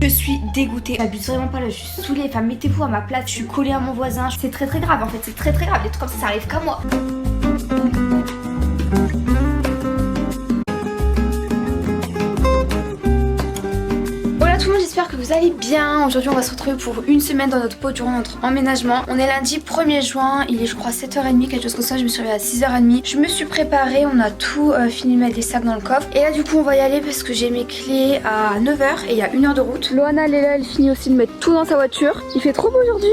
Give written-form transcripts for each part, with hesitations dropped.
suis dégoûtée. J'abuse vraiment pas là, je suis saoulée. Enfin, mettez-vous à ma place, je suis collée à mon voisin. C'est très grave en fait, c'est très grave. Les trucs comme ça arrive qu'à moi. J'espère que vous allez bien. Aujourd'hui on va se retrouver pour une semaine dans notre pot durant notre emménagement. On est lundi 1er juin, il est je crois 7h30, quelque chose comme ça. Je me suis réveillée à 6h30. Je me suis préparée, on a tout fini de mettre des sacs dans le coffre. Et là du coup on va y aller parce que j'ai mes clés à 9h et il y a 1h de route. Loana elle est là, elle finit aussi de mettre tout dans sa voiture. Il fait trop beau aujourd'hui.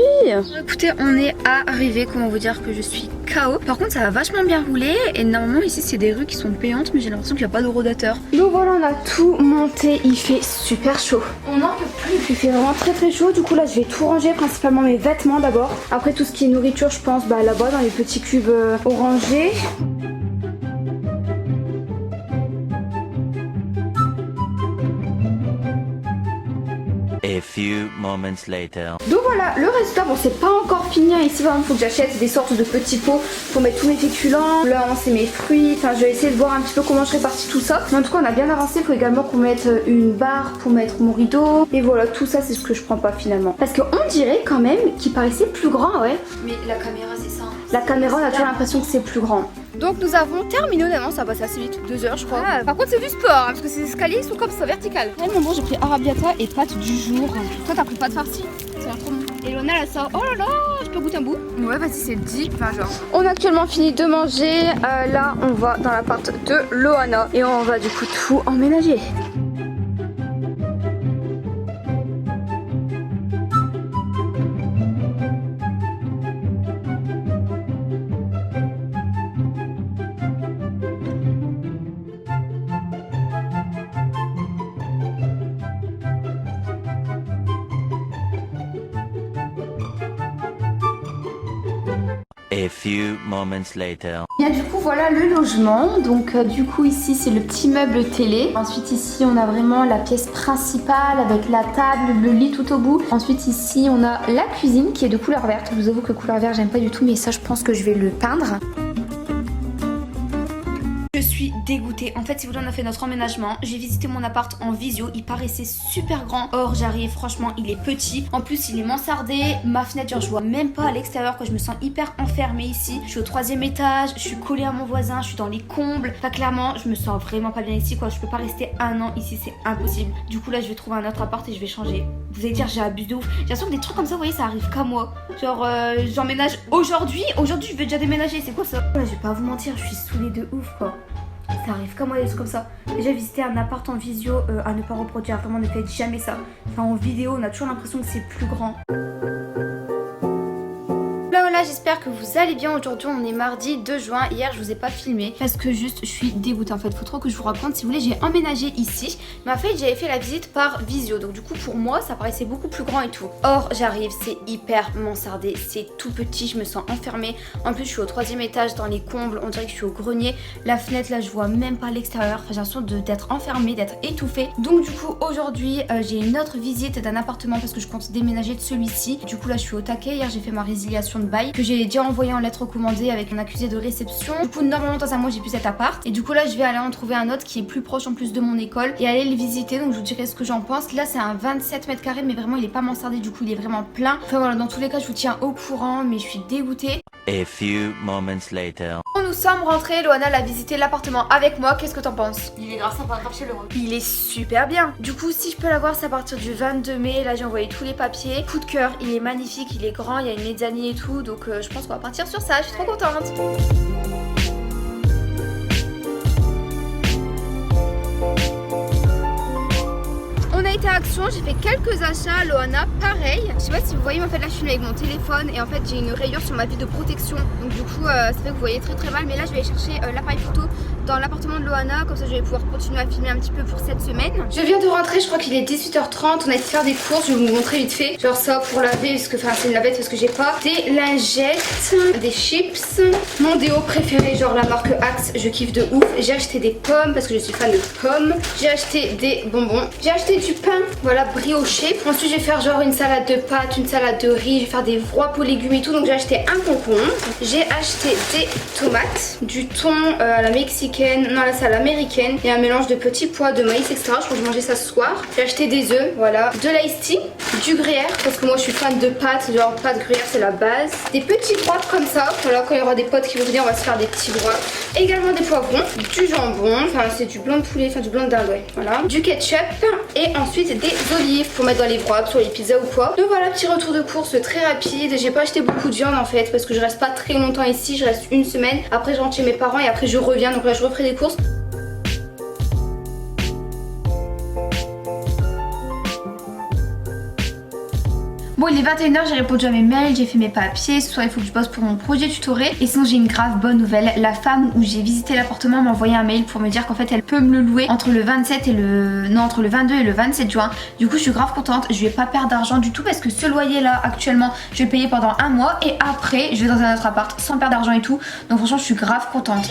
Écoutez, on est arrivé, comment vous dire que je suis KO. Par contre ça va vachement bien rouler et normalement ici c'est des rues qui sont payantes mais j'ai l'impression qu'il n'y a pas de rodateur. Donc voilà, on a tout monté, il fait super chaud. On n'en peut plus, il fait vraiment très chaud. Du coup là je vais tout ranger, principalement mes vêtements d'abord. Après tout ce qui est nourriture je pense là-bas dans les petits cubes orangés. A few moments later. Donc voilà, le résultat, bon c'est pas encore fini ici, vraiment faut que j'achète des sortes de petits pots pour mettre tous mes féculents. Là c'est mes fruits, enfin je vais essayer de voir un petit peu comment je répartis tout ça. Mais en tout cas on a bien avancé, il faut également qu'on mette une barre pour mettre mon rideau. Et voilà, tout ça c'est ce que je prends pas finalement. Parce qu'on dirait quand même qu'il paraissait plus grand, ouais. Mais la caméra c'est ça. La caméra on a toujours l'impression que c'est plus grand. Donc nous avons terminé, honnêtement ça passe assez vite, 2 heures je crois. Ah, par contre c'est du sport hein, parce que ces escaliers sont comme ça vertical. À un moment j'ai pris arrabbiata et pâtes du jour. Toi t'as pris pâtes farcies, ça a l'air trop bon. Et Lona là ça, oh là là, je peux goûter un bout. Ouais vas-y c'est dit, enfin genre. On a actuellement fini de manger, là on va dans l'appart de Loana et on va du coup tout emménager. A few moments later. Bien du coup voilà le logement, donc du coup ici c'est le petit meuble télé. Ensuite ici on a vraiment la pièce principale avec la table, le lit tout au bout. Ensuite ici on a la cuisine qui est de couleur verte. Je vous avoue que couleur verte j'aime pas du tout mais ça je pense que je vais le peindre. Je suis dégoûtée. En fait si vous voulez on a fait notre emménagement. J'ai visité mon appart en visio. Il paraissait super grand. Or j'arrive, franchement il est petit. En plus il est mansardé. Ma fenêtre genre je vois même pas à l'extérieur quoi. Je me sens hyper enfermée ici. Je suis au 3e étage. Je suis collée à mon voisin. Je suis dans les combles. Enfin clairement je me sens vraiment pas bien ici quoi. Je peux pas rester un an ici, c'est impossible. Du coup là je vais trouver un autre appart et je vais changer. Vous allez dire j'ai abusé de ouf. J'ai l'impression que des trucs comme ça vous voyez ça arrive qu'à moi. Genre j'emménage aujourd'hui. Aujourd'hui je vais déjà déménager. C'est quoi ça? Là, je vais pas vous mentir, je suis saoulée de ouf quoi. Ça arrive comme moi des trucs comme ça. Déjà visiter un appart en visio à ne pas reproduire. Vraiment ne faites jamais ça. Enfin en vidéo on a toujours l'impression que c'est plus grand. Voilà, j'espère que vous allez bien. Aujourd'hui on est mardi 2 juin. Hier je vous ai pas filmé parce que juste je suis dégoûtée en fait. Faut trop que je vous raconte. Si vous voulez j'ai emménagé ici. Mais en fait j'avais fait la visite par visio. Donc du coup pour moi ça paraissait beaucoup plus grand et tout. Or j'arrive, c'est hyper mansardé. C'est tout petit, je me sens enfermée. En plus je suis au 3e étage dans les combles. On dirait que je suis au grenier. La fenêtre là je vois même pas l'extérieur. Enfin j'ai l'impression d'être enfermée, d'être étouffée. Donc du coup aujourd'hui j'ai une autre visite d'un appartement parce que je compte déménager de celui-ci. Du coup là je suis au taquet. Hier j'ai fait ma résiliation de bail que j'ai déjà envoyé en lettre recommandée avec un accusé de réception. Du coup normalement dans un mois j'ai plus cet appart et du coup là je vais aller en trouver un autre qui est plus proche en plus de mon école et aller le visiter. Donc je vous dirai ce que j'en pense. Là c'est un 27 mètres carrés mais vraiment il est pas mansardé, du coup il est vraiment plein. Enfin voilà, dans tous les cas je vous tiens au courant mais je suis dégoûtée. A few moments later. Nous sommes rentrés, Loana a visité l'appartement avec moi, qu'est-ce que t'en penses? Il est grave sympa, grave chaleureux. Il est super bien. Du coup si je peux l'avoir c'est à partir du 22 mai, là j'ai envoyé tous les papiers. Coup de cœur, il est magnifique, il est grand, il y a une mezzanine et tout, donc je pense qu'on va partir sur ça, je suis trop contente. On a été à Action, j'ai fait quelques achats, Loana pareil. Je sais pas si vous voyez, mais en fait là je filme avec mon téléphone et en fait j'ai une rayure sur ma vitre de protection. Donc du coup ça fait que vous voyez très mal, mais là je vais aller chercher l'appareil photo dans l'appartement de Loana, comme ça je vais pouvoir continuer à filmer un petit peu pour cette semaine. Je viens de rentrer, je crois qu'il est 18h30, on a été faire des courses, je vais vous montrer vite fait. Genre ça pour laver, parce que enfin c'est une lavette parce que j'ai pas. Des lingettes, des chips, mon déo préféré, genre la marque Axe, je kiffe de ouf. J'ai acheté des pommes parce que je suis fan de pommes. J'ai acheté des bonbons. J'ai acheté du pain, voilà, brioché. Ensuite je vais faire genre une salade de pâtes, une salade de riz, je vais faire des wraps aux légumes et tout. Donc j'ai acheté un concombre. J'ai acheté des tomates, du thon à la mexicaine africaine, non là c'est à l'américaine. Et un mélange de petits pois, de maïs, etc. Je crois que je vais manger ça ce soir. J'ai acheté des œufs, voilà. De l'ice tea, du gruyère, parce que moi je suis fan de pâtes. Genre pâtes gruyère c'est la base. Des petits wraps comme ça. Voilà, quand il y aura des potes qui vont venir, on va se faire des petits wraps. Également des poivrons, du jambon, enfin c'est du blanc de poulet, enfin du blanc de dinde, ouais. Voilà. Du ketchup et ensuite des olives pour mettre dans les wraps, sur les pizzas ou quoi. Donc voilà, petit retour de course très rapide. J'ai pas acheté beaucoup de viande en fait parce que je reste pas très longtemps ici, je reste une semaine. Après je rentre chez mes parents et après je reviens, donc là je referai des courses. Bon, il est 21h, j'ai répondu à mes mails, j'ai fait mes papiers. Ce soir il faut que je bosse pour mon projet tutoré. Et sinon j'ai une grave bonne nouvelle. La femme où j'ai visité l'appartement m'a envoyé un mail pour me dire qu'en fait elle peut me le louer entre le 27 et le... Non, entre le 22 et le 27 juin. Du coup je suis grave contente, je vais pas perdre d'argent du tout parce que ce loyer là actuellement je vais le payer pendant un mois. Et après je vais dans un autre appart sans perdre d'argent et tout. Donc franchement je suis grave contente.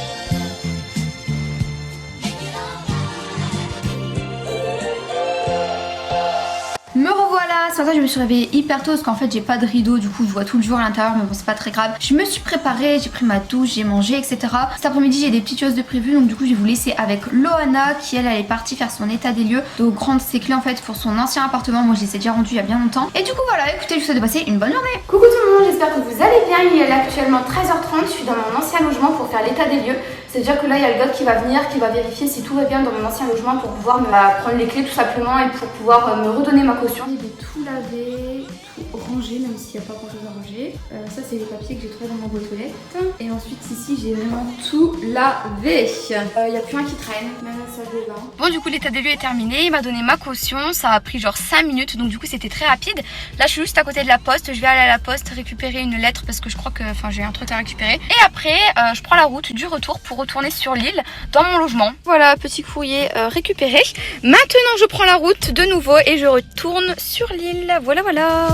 Me revoilà, ce matin je me suis réveillée hyper tôt parce qu'en fait j'ai pas de rideau, du coup je vois tout le jour à l'intérieur, mais bon c'est pas très grave. Je me suis préparée, j'ai pris ma douche, j'ai mangé, etc. Cet après-midi j'ai des petites choses de prévues, donc du coup je vais vous laisser avec Loana qui elle est partie faire son état des lieux, donc rendre ses clés en fait pour son ancien appartement. Moi je les ai déjà rendus il y a bien longtemps. Et du coup voilà, écoutez, je vous souhaite de passer une bonne journée. Coucou tout le monde, j'espère que vous allez bien. Il est actuellement 13h30, je suis dans mon ancien logement pour faire l'état des lieux. C'est-à-dire que là il y a le gars qui va venir, qui va vérifier si tout va bien dans mon ancien logement pour pouvoir me prendre les clés tout simplement et pour pouvoir me redonner ma caution. Je vais tout laver, tout ranger, même s'il n'y a pas grand chose à ranger. Ça c'est les papiers que j'ai trouvés dans ma boîte aux lettres. Et ensuite ici j'ai vraiment tout lavé. Il n'y a plus rien qui traîne, même la salle de bain. Bon du coup l'état des lieux est terminé, il m'a donné ma caution, ça a pris genre 5 minutes, donc du coup c'était très rapide. Là je suis juste à côté de la poste, je vais aller à la poste récupérer une lettre parce que je crois que j'ai un truc à récupérer. Et après je prends la route du retour pour retourner sur l'île dans mon logement. Voilà, petit courrier récupéré. Maintenant je prends la route de nouveau et je retourne sur l'île. Voilà voilà.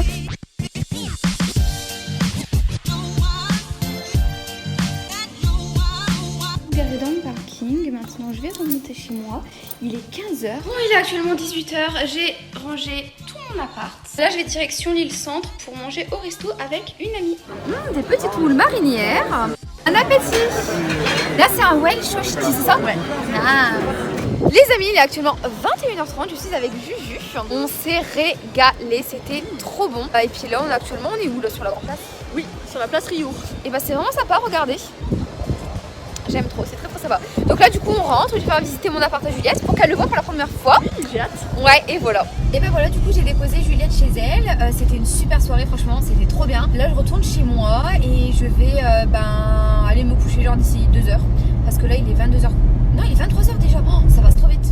Garé dans le parking, maintenant je vais remonter chez moi. Il est 15h. Bon, il est actuellement 18h. J'ai rangé tout mon appart. Là, je vais direction l'île Centre pour manger au resto avec une amie. Des petites moules marinières. Un appétit. Là, c'est un Welsh Shoshiti, c'est ça? Ouais. Ah. Les amis, il est actuellement 21h30. Je suis avec Juju. On s'est régalé. C'était trop bon. Et puis là, on est où là, sur la grande place? Oui, sur la place Rio. Et bah, c'est vraiment sympa. Regardez. J'aime trop, c'est très très sympa. Donc là du coup on rentre, je vais faire visiter mon appart à Juliette pour qu'elle le voit pour la première fois. Oui, j'ai hâte. Ouais, et voilà. Et ben voilà, du coup j'ai déposé Juliette chez elle. C'était une super soirée, franchement, c'était trop bien. Là je retourne chez moi et je vais aller me coucher genre d'ici 2 heures. Parce que là il est 22h. Non, il est 23h déjà. Oh, ça passe trop vite.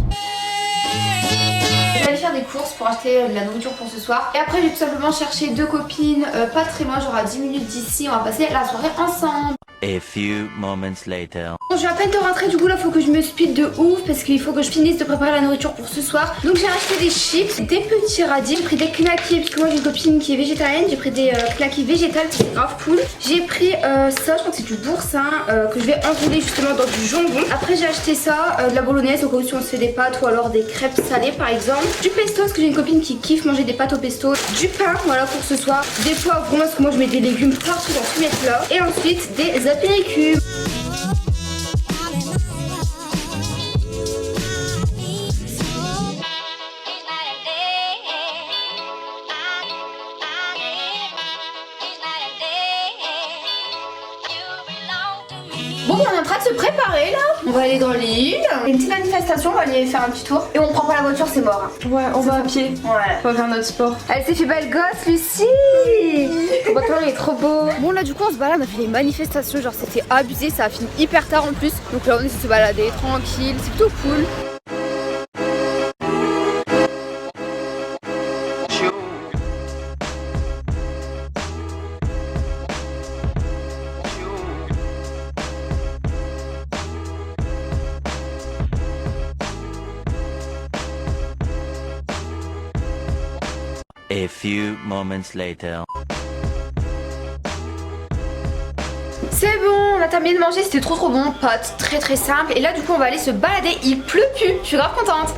Je vais aller faire des courses pour acheter de la nourriture pour ce soir. Et après je vais tout simplement chercher 2 copines pas très loin, genre à 10 minutes d'ici. On va passer la soirée ensemble. A few moments later. Bon, je vais à peine de rentrer, du coup là faut que je me speed de ouf parce qu'il faut que je finisse de préparer la nourriture pour ce soir. Donc j'ai acheté des chips, des petits radis, j'ai pris des knackis parce que moi j'ai une copine qui est végétarienne. J'ai pris des knackis végétales, c'est grave cool. J'ai pris ça, je crois que c'est du boursin que je vais enrouler justement dans du jambon. Après j'ai acheté ça, de la bolognaise au cas où si on se fait des pâtes ou alors des crêpes salées par exemple. Du pesto parce que j'ai une copine qui kiffe manger des pâtes au pesto. Du pain, voilà pour ce soir. Des poivrons parce que moi je mets des légumes partout dans tous mes plats. Et ensuite des apéricubes. Bon, on est en train de se préparer là. On va aller dans l'île. Une petite manifestation, on va aller faire un petit tour. Et on prend pas la voiture, c'est mort. Ouais, on va à pied. Ouais. On va faire notre sport. Elle s'est fait belle gosse, Lucie. Ton pantalon il est trop beau. Bon, là, du coup, on se balade. On a fait les manifestations. Genre, c'était abusé. Ça a fini hyper tard en plus. Donc là, on essaie de se balader tranquille. C'est plutôt cool. A few moments later. C'est bon, on a terminé de manger, c'était trop bon, pâtes très très simple. Et là du coup on va aller se balader, il pleut plus, je suis grave contente.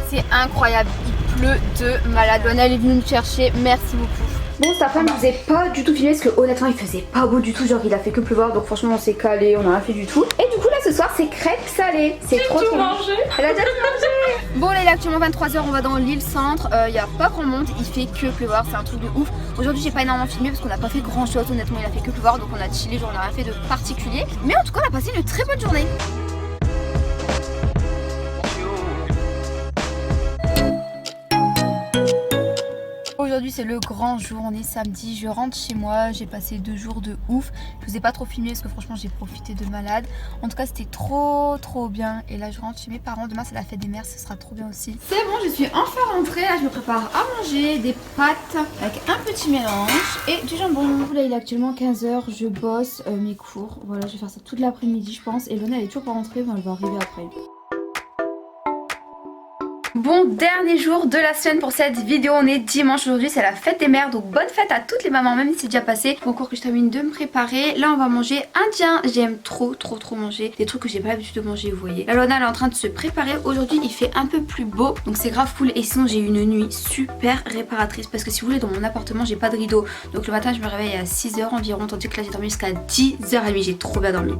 C'est incroyable, il pleut de malade. Loana elle est venue me chercher, merci beaucoup. Bon, cet après-midi, je vous ai pas du tout filmé parce que honnêtement, il faisait pas beau du tout. Genre, il a fait que pleuvoir. Donc, franchement, on s'est calé, on a rien fait du tout. Et du coup, là, ce soir, c'est crêpes salées. C'est trop tout trop mangé. Elle a déjà tout mangé. Bon, là, il est actuellement 23h. On va dans l'île centre. Il y a pas grand monde. Il fait que pleuvoir. C'est un truc de ouf. Aujourd'hui, j'ai pas énormément filmé parce qu'on a pas fait grand chose. Honnêtement, il a fait que pleuvoir. Donc, on a chillé. Genre, on a rien fait de particulier. Mais en tout cas, on a passé une très bonne journée. Aujourd'hui c'est le grand jour, on est samedi, je rentre chez moi, j'ai passé 2 jours de ouf. Je vous ai pas trop filmé parce que franchement j'ai profité de malade. En tout cas c'était trop bien et là je rentre chez mes parents, demain c'est la fête des mères, ce sera trop bien aussi. C'est bon, je suis enfin rentrée, là je me prépare à manger des pâtes avec un petit mélange et du jambon. Là il est actuellement 15h, je bosse mes cours, voilà je vais faire ça toute l'après-midi je pense. Et Lona elle est toujours pas rentrée, mais elle va arriver après. Bon, dernier jour de la semaine pour cette vidéo, on est dimanche aujourd'hui, c'est la fête des mères, donc bonne fête à toutes les mamans, même si c'est déjà passé. Faut encore que je termine de me préparer. Là on va manger indien, j'aime trop manger des trucs que j'ai pas l'habitude de manger, vous voyez. La Lona elle est en train de se préparer, aujourd'hui il fait un peu plus beau, donc c'est grave cool. Et sinon j'ai une nuit super réparatrice parce que si vous voulez dans mon appartement j'ai pas de rideau. Donc le matin je me réveille à 6h environ, tandis que là j'ai dormi jusqu'à 10h30, j'ai trop bien dormi.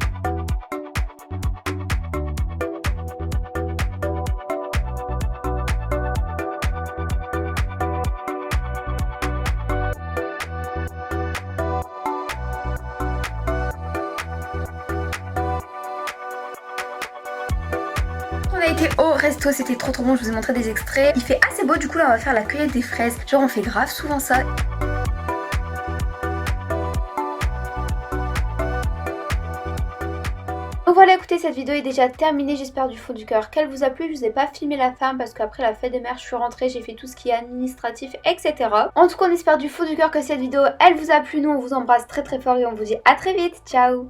On a été au resto, c'était trop bon, je vous ai montré des extraits. Il fait assez beau, du coup là on va faire la cueillette des fraises. Genre on fait grave souvent ça. Donc voilà, écoutez, cette vidéo est déjà terminée, j'espère du fond du cœur qu'elle vous a plu. Je vous ai pas filmé la fin parce qu'après la fête des mères je suis rentrée, j'ai fait tout ce qui est administratif, etc. En tout cas on espère du fond du cœur que cette vidéo elle vous a plu. Nous on vous embrasse très fort et on vous dit à très vite, ciao.